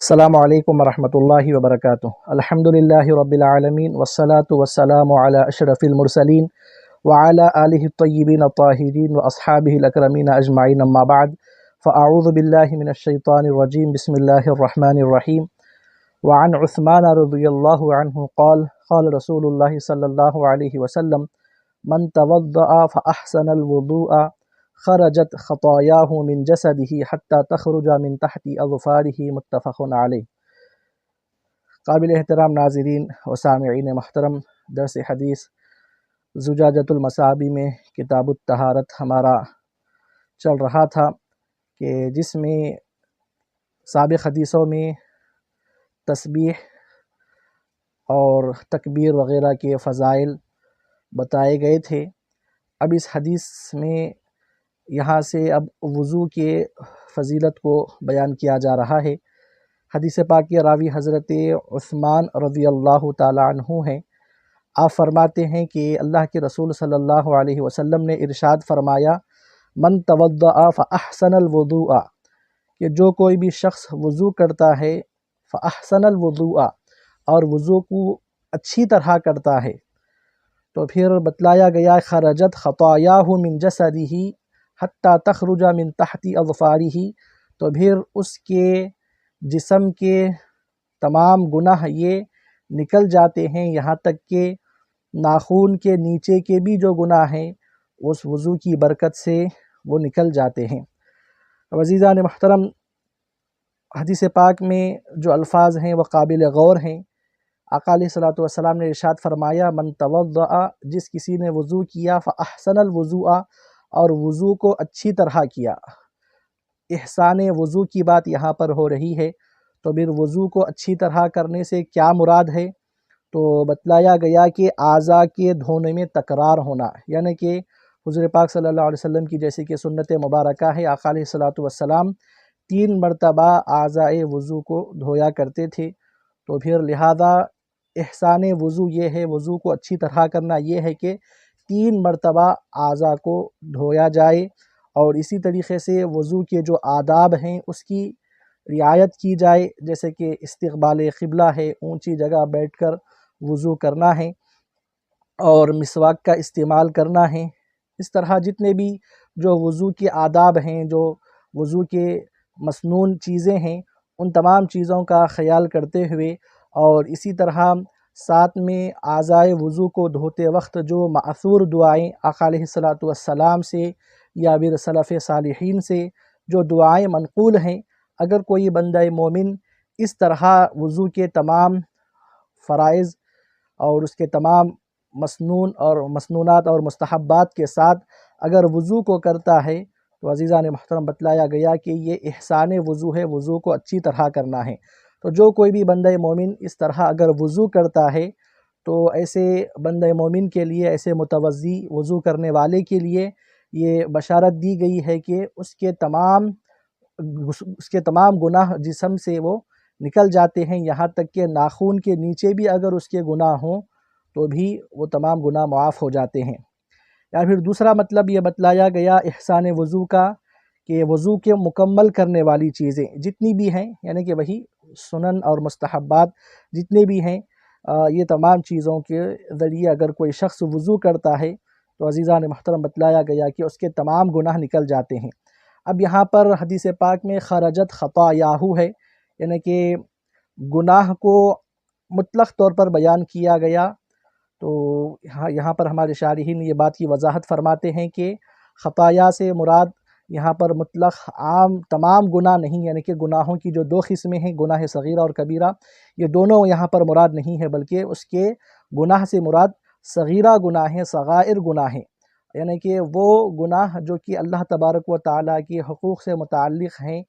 السلام علیکم ورحمۃ اللہ وبرکاتہ۔ الحمد للہ رب العالمین والصلاة والسلام علی اشرف المرسلین وعلی آلہ الطیبین الطاہرین واصحابہ الاکرمین اجمعین، اما بعد فاعوذ باللہ من الشیطان الرجیم، بسم اللہ الرحمن الرحیم۔ وعن عثمان رضی اللہ عنہ قال قال رسول اللہ صلی اللہ علیہ وسلم من توضأ فأحسن الوضوء خرجت خطاياه من جسده حتى تخرج من تحت اظفاره، متفق علیہ۔ قابل احترام ناظرین و سامعین محترم، درس حدیث زجاجۃ المصابیح میں کتاب الطہارت ہمارا چل رہا تھا، کہ جس میں سابق حدیثوں میں تسبیح اور تکبیر وغیرہ کے فضائل بتائے گئے تھے۔ اب اس حدیث میں یہاں سے اب وضو کے فضیلت کو بیان کیا جا رہا ہے۔ حدیث پاک کے راوی حضرت عثمان رضی اللہ تعالی عنہ ہیں۔ آپ فرماتے ہیں کہ اللہ کے رسول صلی اللہ علیہ وسلم نے ارشاد فرمایا، من توضأ فاحسن الوضوء، کہ جو کوئی بھی شخص وضو کرتا ہے، فاحسن الوضوء، اور وضو کو اچھی طرح کرتا ہے، تو پھر بتلایا گیا خرجت خطاياه من جسده حتى تخرج من تحت اظفاره، تو پھر اس کے جسم کے تمام گناہ یہ نکل جاتے ہیں، یہاں تک کہ ناخون کے نیچے کے بھی جو گناہ ہیں اس وضو کی برکت سے وہ نکل جاتے ہیں۔ عزیزان محترم، حدیث پاک میں جو الفاظ ہیں وہ قابل غور ہیں۔ آقا علیہ الصلوۃ والسلام نے ارشاد فرمایا، من توضأ، جس کسی نے وضو کیا، فاحسن الوضوء، اور وضو کو اچھی طرح کیا۔ احسان وضو کی بات یہاں پر ہو رہی ہے، تو پھر وضو کو اچھی طرح کرنے سے کیا مراد ہے؟ تو بتلایا گیا کہ اعضاء کے دھونے میں تکرار ہونا، یعنی کہ حضور پاک صلی اللہ علیہ وسلم کی جیسے کہ سنت مبارکہ ہے، آقا علیہ الصلوۃ والسلام 3 مرتبہ اعضاء وضو کو دھویا کرتے تھے۔ تو پھر لہذا احسان وضو یہ ہے، وضو کو اچھی طرح کرنا یہ ہے کہ 3 مرتبہ اعضاء کو دھویا جائے، اور اسی طریقے سے وضو کے جو آداب ہیں اس کی رعایت کی جائے، جیسے کہ استقبال قبلہ ہے، اونچی جگہ بیٹھ کر وضو کرنا ہے، اور مسواک کا استعمال کرنا ہے۔ اس طرح جتنے بھی جو وضو کے آداب ہیں، جو وضو کے مسنون چیزیں ہیں، ان تمام چیزوں کا خیال کرتے ہوئے، اور اسی طرح ساتھ میں اعضاء وضو کو دھوتے وقت جو مأثور دعائیں آقا علیہ الصلوۃ والسلام سے یا پھر سلف صالحین سے جو دعائیں منقول ہیں، اگر کوئی بندہ مومن اس طرح وضو کے تمام فرائض اور اس کے تمام مسنون اور مسنونات اور مستحبات کے ساتھ اگر وضو کو کرتا ہے، تو عزیزان محترم بتلایا گیا کہ یہ احسان وضو ہے، وضو کو اچھی طرح کرنا ہے۔ تو جو کوئی بھی بندہ مومن اس طرح اگر وضو کرتا ہے، تو ایسے بندہ مومن کے لیے، ایسے متوضی وضو کرنے والے کے لیے یہ بشارت دی گئی ہے کہ اس کے تمام گناہ جسم سے وہ نکل جاتے ہیں، یہاں تک کہ ناخون کے نیچے بھی اگر اس کے گناہ ہوں تو بھی وہ تمام گناہ معاف ہو جاتے ہیں۔ یا پھر دوسرا مطلب یہ بتلایا گیا احسان وضو کا، کہ وضو کے مکمل کرنے والی چیزیں جتنی بھی ہیں، یعنی کہ وہی سنن اور مستحبات جتنے بھی ہیں، یہ تمام چیزوں کے ذریعے اگر کوئی شخص وضو کرتا ہے، تو عزیزان محترم بتلایا گیا کہ اس کے تمام گناہ نکل جاتے ہیں۔ اب یہاں پر حدیث پاک میں خرجت خطایاہ ہے، یعنی کہ گناہ کو مطلق طور پر بیان کیا گیا۔ تو یہاں پر ہمارے شارحین یہ بات کی وضاحت فرماتے ہیں کہ خطایا سے مراد یہاں پر مطلق عام تمام گناہ نہیں، یعنی کہ گناہوں کی جو 2 قسمیں ہیں، گناہ صغیرہ اور کبیرہ، یہ دونوں یہاں پر مراد نہیں ہے، بلکہ اس کے گناہ سے مراد صغیرہ گناہ ہیں، صغائر گناہ ہیں، یعنی کہ وہ گناہ جو کہ اللہ تبارک و تعالیٰ کے حقوق سے متعلق ہیں۔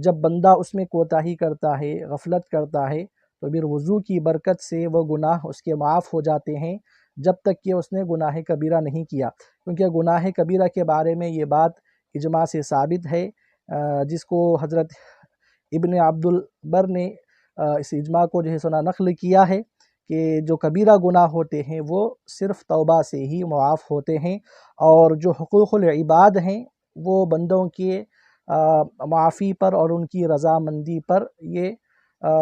جب بندہ اس میں کوتاہی کرتا ہے، غفلت کرتا ہے، تو پھر وضو کی برکت سے وہ گناہ اس کے معاف ہو جاتے ہیں، جب تک کہ اس نے گناہ کبیرہ نہیں کیا، کیونکہ گناہ کبیرہ کے بارے میں یہ بات اجماع سے ثابت ہے، جس کو حضرت ابن عبد البر نے اس اجماع کو جو ہے سنا نقل کیا ہے، کہ جو کبیرہ گناہ ہوتے ہیں وہ صرف توبہ سے ہی معاف ہوتے ہیں، اور جو حقوق العباد ہیں وہ بندوں کے معافی پر اور ان کی رضامندی پر یہ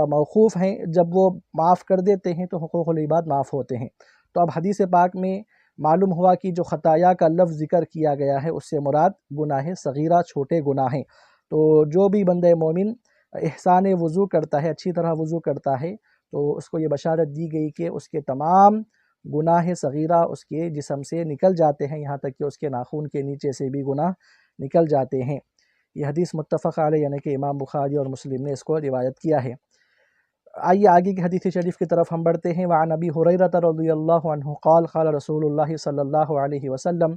موقوف ہیں۔ جب وہ معاف کر دیتے ہیں تو حقوق العباد معاف ہوتے ہیں۔ تو اب حدیث پاک میں معلوم ہوا کہ جو خطایا کا لفظ ذکر کیا گیا ہے اس سے مراد گناہ صغیرہ، چھوٹے گناہ ہیں۔ تو جو بھی بندہ مومن احسان وضو کرتا ہے، اچھی طرح وضو کرتا ہے، تو اس کو یہ بشارت دی گئی کہ اس کے تمام گناہ صغیرہ اس کے جسم سے نکل جاتے ہیں، یہاں تک کہ اس کے ناخن کے نیچے سے بھی گناہ نکل جاتے ہیں۔ یہ حدیث متفق علیہ، یعنی کہ امام بخاری اور مسلم نے اس کو روایت کیا ہے۔ آئیے آگے کی حدیث شریف کی طرف ہم بڑھتے ہیں۔ وعن ابی ہریرہ رضی اللہ عنہ قال قال رسول اللہ صلی اللہ علیہ وسلم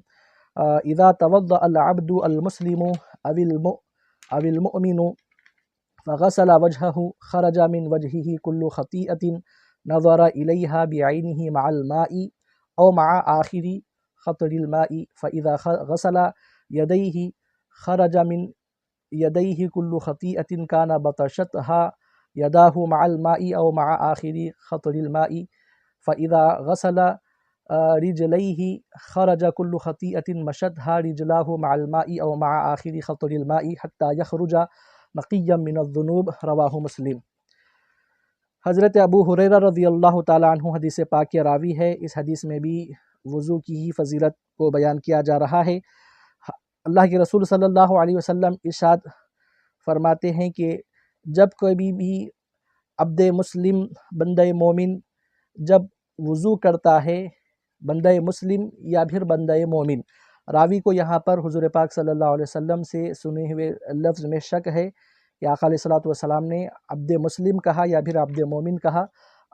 اذا توضأ العبد المسلم او المؤمن فغسل وجهه خرج من وجهه كل خطيئة نظر إليها بعينه مع الماء أو مع آخر خطر الماء فإذا غسل يديه خرج من يديه كل خطيئة كان بطشتها يداه مع الماء أو مع آخر خطر الماء فإذا غسل رجليه خرج كل خطيئة مشتها رجلاه مع الماء أو مع آخر خطر الماء حتى يخرج نقيا من الذنوب رواہ مسلم۔ حضرت ابو ہریرہ رضی اللہ تعالیٰ عنہ حدیث پاک کے راوی ہے۔ اس حدیث میں بھی وضو کی ہی فضیلت کو بیان کیا جا رہا ہے۔ اللہ کے رسول صلی اللہ علیہ وسلم ارشاد فرماتے ہیں کہ جب کبھی بھی عبد مسلم، بندہ مومن جب وضو کرتا ہے، بندہ مسلم یا پھر بندہ مومن، راوی کو یہاں پر حضور پاک صلی اللہ علیہ وسلم سے سنے ہوئے لفظ میں شک ہے کہ آقا علیہ الصلوۃ والسلام نے عبد مسلم کہا یا پھر عبد مومن کہا۔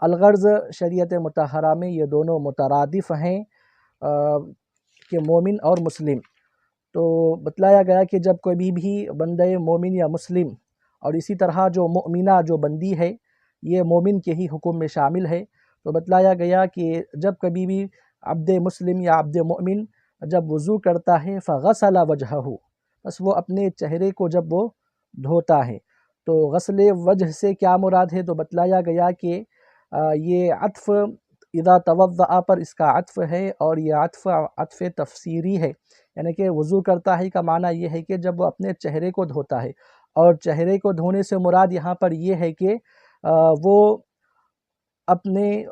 الغرض شریعت مطہرہ میں یہ دونوں مترادف ہیں کہ مومن اور مسلم۔ تو بتلایا گیا کہ جب کبھی بھی بندہ مومن یا مسلم، اور اسی طرح جو مؤمنہ جو بندی ہے یہ مومن کے ہی حکم میں شامل ہے، تو بتلایا گیا کہ جب کبھی بھی عبد مسلم یا عبد مؤمن جب وضو کرتا ہے فغسل وجہہ، بس وہ اپنے چہرے کو جب وہ دھوتا ہے، تو غسل وجہ سے کیا مراد ہے؟ تو بتلایا گیا کہ یہ عطف اذا توضأ پر اس کا عطف ہے، اور یہ عطف تفسیری ہے، یعنی کہ وضو کرتا ہے کا معنی یہ ہے کہ جب وہ اپنے چہرے کو دھوتا ہے، اور چہرے کو دھونے سے مراد یہاں پر یہ ہے کہ وہ اپنے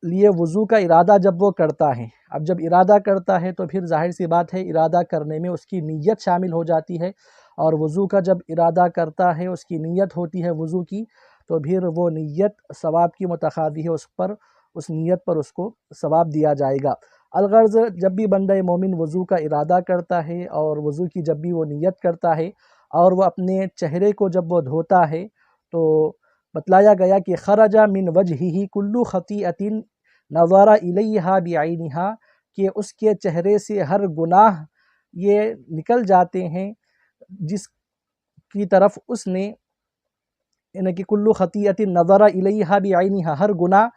لیے وضو کا ارادہ جب وہ کرتا ہے۔ اب جب ارادہ کرتا ہے تو پھر ظاہر سی بات ہے ارادہ کرنے میں اس کی نیت شامل ہو جاتی ہے، اور وضو کا جب ارادہ کرتا ہے اس کی نیت ہوتی ہے وضو کی، تو پھر وہ نیت ثواب کی متقاضی ہے، اس نیت پر اس کو ثواب دیا جائے گا۔ الغرض جب بھی بندہ مومن وضو کا ارادہ کرتا ہے اور وضو کی جب بھی وہ نیت کرتا ہے اور وہ اپنے چہرے کو جب وہ دھوتا ہے، تو بتلایا گیا کہ خرج من وجہہ کل خطیئۃ نظر الیہا بعینہا، کہ اس کے چہرے سے ہر گناہ یہ نکل جاتے ہیں جس کی طرف اس نے، یعنی کہ کل خطیئۃ نظر الیہا بعینہا، ہر گناہ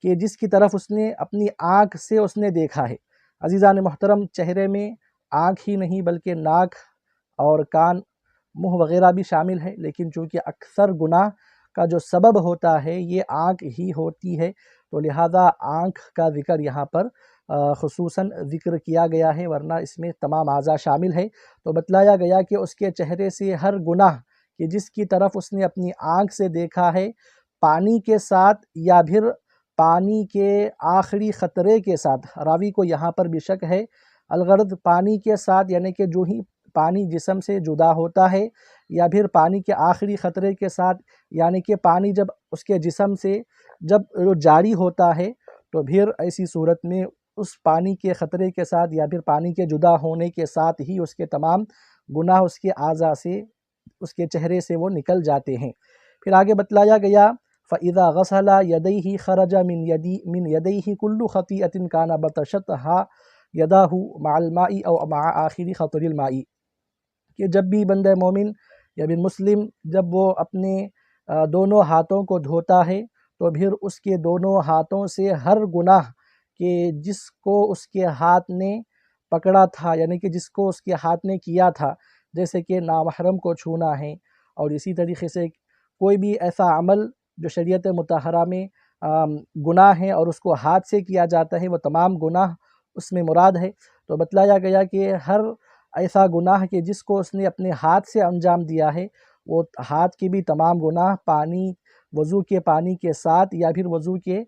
کہ جس کی طرف اس نے اپنی آنکھ سے اس نے دیکھا ہے۔ عزیزان محترم، چہرے میں آنکھ ہی نہیں بلکہ ناک اور کان، منہ وغیرہ بھی شامل ہے، لیکن چونکہ اکثر گناہ کا جو سبب ہوتا ہے یہ آنکھ ہی ہوتی ہے، تو لہذا آنکھ کا ذکر یہاں پر خصوصاً ذکر کیا گیا ہے، ورنہ اس میں تمام اعضاء شامل ہے۔ تو بتلایا گیا کہ اس کے چہرے سے ہر گناہ کہ جس کی طرف اس نے اپنی آنکھ سے دیکھا ہے، پانی کے ساتھ یا پھر پانی کے آخری خطرے کے ساتھ، راوی کو یہاں پر بھی شک ہے، الغرض پانی کے ساتھ یعنی کہ جو ہی پانی جسم سے جدا ہوتا ہے، یا پھر پانی کے آخری خطرے کے ساتھ، یعنی کہ پانی جب اس کے جسم سے جب جاری ہوتا ہے تو پھر ایسی صورت میں اس پانی کے خطرے کے ساتھ یا پھر پانی کے جدا ہونے کے ساتھ ہی اس کے تمام گناہ اس کے اعضاء سے، اس کے چہرے سے وہ نکل جاتے ہیں۔ پھر آگے بتلایا گیا فَإِذَا غَسَلَ يَدَيْهِ خَرَجَ مِنْ يَدَيْهِ كُلُّ خَطِيئَةٍ كَانَ بَطَشَتْهَا يَدَاهُ مَعَ الْمَاءِ أَوْ مَعَ آخِرِ خَطْرِ الْمَاءِ، کہ جب بھی بندہ مومن یا بن مسلم جب وہ اپنے دونوں ہاتھوں کو دھوتا ہے تو پھر اس کے دونوں ہاتھوں سے ہر گناہ کہ جس کو اس کے ہاتھ نے پکڑا تھا، یعنی کہ جس کو اس کے ہاتھ نے کیا تھا، جیسے کہ نامحرم کو چھونا ہے، اور اسی طریقے سے کوئی بھی ایسا عمل جو شریعت مطہرہ میں گناہ ہے اور اس کو ہاتھ سے کیا جاتا ہے، وہ تمام گناہ اس میں مراد ہے۔ تو بتلایا گیا کہ ہر ایسا گناہ کہ جس کو اس نے اپنے ہاتھ سے انجام دیا ہے، وہ ہاتھ کے بھی تمام گناہ پانی، وضو کے پانی کے ساتھ یا پھر وضو کے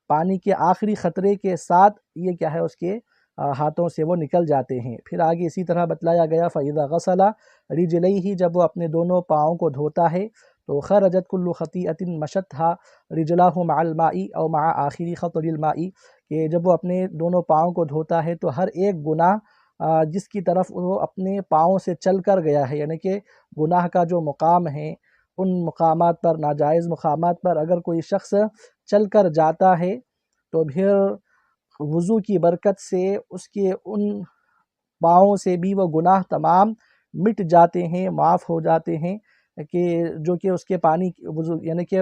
پانی کے آخری خطرے کے ساتھ یہ کیا ہے اس کے ہاتھوں سے وہ نکل جاتے ہیں۔ پھر آگے اسی طرح بتلایا گیا فَإِذَا غَسَلَ رِجْلَيْهِ، جب وہ اپنے دونوں پاؤں کو دھوتا ہے تو خرجت کل خطیئۃ مشتها رجلہ مع الماء او مع آخری خطر الماء، کہ جب وہ اپنے دونوں پاؤں کو دھوتا ہے تو ہر ایک گناہ جس کی طرف وہ اپنے پاؤں سے چل کر گیا ہے، یعنی کہ گناہ کا جو مقام ہے ان مقامات پر، ناجائز مقامات پر اگر کوئی شخص چل کر جاتا ہے تو پھر وضو کی برکت سے اس کے ان پاؤں سے بھی وہ گناہ تمام مٹ جاتے ہیں، معاف ہو جاتے ہیں، کہ جو کہ اس کے پانی وضو یعنی کہ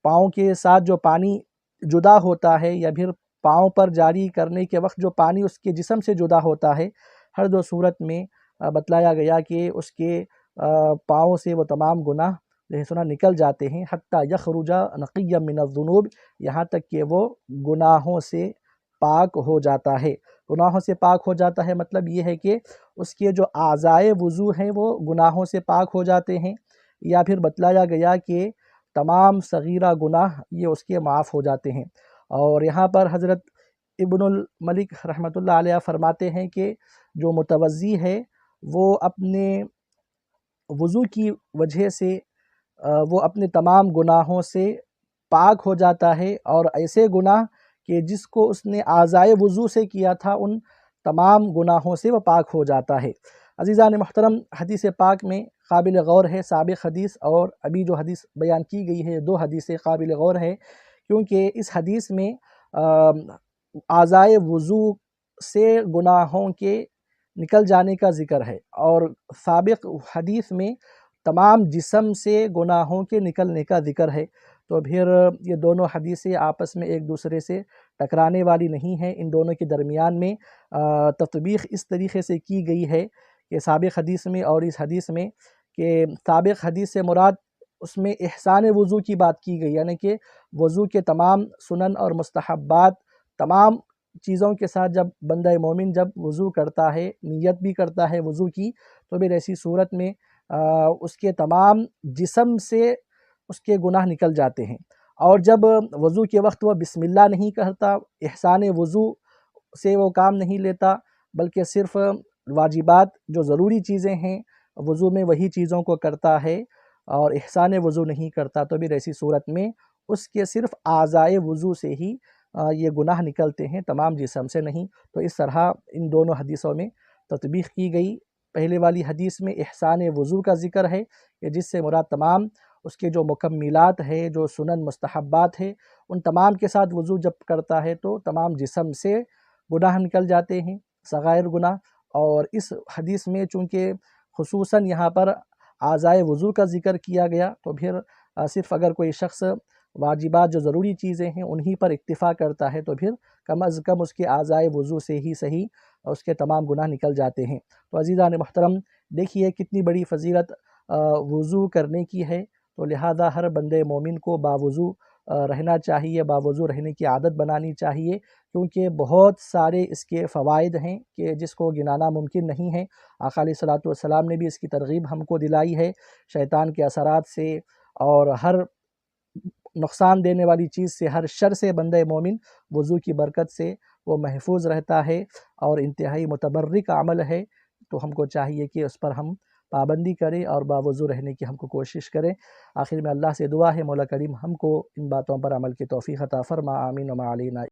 پاؤں کے ساتھ جو پانی جدا ہوتا ہے یا پھر پاؤں پر جاری کرنے کے وقت جو پانی اس کے جسم سے جدا ہوتا ہے، ہر دو صورت میں بتلایا گیا کہ اس کے پاؤں سے وہ تمام گناہ سنا نکل جاتے ہیں، حتیٰ یخرج نقیا من الذنوب، یہاں تک کہ وہ گناہوں سے پاک ہو جاتا ہے۔ گناہوں سے پاک ہو جاتا ہے مطلب یہ ہے کہ اس کے جو اعضائے وضو ہیں وہ گناہوں سے پاک ہو جاتے ہیں، یا پھر بتلایا گیا کہ تمام صغیرہ گناہ یہ اس کے معاف ہو جاتے ہیں۔ اور یہاں پر حضرت ابن الملک رحمۃ اللہ علیہ فرماتے ہیں کہ جو متوضی ہے وہ اپنے وضو کی وجہ سے وہ اپنے تمام گناہوں سے پاک ہو جاتا ہے، اور ایسے گناہ کہ جس کو اس نے اعضائے وضو سے کیا تھا ان تمام گناہوں سے وہ پاک ہو جاتا ہے۔ عزیزان محترم، حدیث پاک میں قابل غور ہے، سابق حدیث اور ابھی جو حدیث بیان کی گئی ہے، دو حدیثیں قابل غور ہے، کیونکہ اس حدیث میں اعضائے وضو سے گناہوں کے نکل جانے کا ذکر ہے، اور سابق حدیث میں تمام جسم سے گناہوں کے نکلنے کا ذکر ہے۔ تو پھر یہ دونوں حدیثیں آپس میں ایک دوسرے سے ٹکرانے والی نہیں ہیں، ان دونوں کے درمیان میں تطبیق اس طریقے سے کی گئی ہے کہ سابق حدیث میں اور اس حدیث میں، کہ سابق حدیث سے مراد اس میں احسان وضو کی بات کی گئی، یعنی کہ وضو کے تمام سنن اور مستحبات، تمام چیزوں کے ساتھ جب بندہ مومن جب وضو کرتا ہے، نیت بھی کرتا ہے وضو کی، تو پھر ایسی صورت میں اس کے تمام جسم سے اس کے گناہ نکل جاتے ہیں۔ اور جب وضو کے وقت وہ بسم اللہ نہیں کہتا، احسان وضو سے وہ کام نہیں لیتا، بلکہ صرف واجبات جو ضروری چیزیں ہیں وضو میں وہی چیزوں کو کرتا ہے اور احسان وضو نہیں کرتا، تو پھر ایسی صورت میں اس کے صرف اعضائے وضو سے ہی یہ گناہ نکلتے ہیں، تمام جسم سے نہیں۔ تو اس طرح ان دونوں حدیثوں میں تطبیق کی گئی۔ پہلے والی حدیث میں احسان وضو کا ذکر ہے کہ جس سے مراد تمام اس کے جو مکملات ہے، جو سنن مستحبات ہے، ان تمام کے ساتھ وضو جب کرتا ہے تو تمام جسم سے گناہ نکل جاتے ہیں، صغائر گناہ۔ اور اس حدیث میں چونکہ خصوصاً یہاں پر اعضائے وضو کا ذکر کیا گیا، تو پھر صرف اگر کوئی شخص واجبات جو ضروری چیزیں ہیں انہی پر اکتفا کرتا ہے تو پھر کم از کم اس کے اعضائے وضو سے ہی صحیح اس کے تمام گناہ نکل جاتے ہیں۔ تو عزیزان محترم، دیکھیے کتنی بڑی فضیلت وضو کرنے کی ہے، تو لہذا ہر بندے مومن کو باوضو رہنا چاہیے، باوضو رہنے کی عادت بنانی چاہیے، کیونکہ بہت سارے اس کے فوائد ہیں کہ جس کو گنانا ممکن نہیں ہے۔ آقا علیہ الصلوۃ والسلام نے بھی اس کی ترغیب ہم کو دلائی ہے، شیطان کے اثرات سے اور ہر نقصان دینے والی چیز سے، ہر شر سے بندہ مومن وضو کی برکت سے وہ محفوظ رہتا ہے، اور انتہائی متبرک عمل ہے۔ تو ہم کو چاہیے کہ اس پر ہم پابندی کریں اور باوضو رہنے کی ہم کو کوشش کریں۔ آخر میں اللہ سے دعا ہے مولا کریم ہم کو ان باتوں پر عمل کی توفیق عطا فرما، آمین وما علینا۔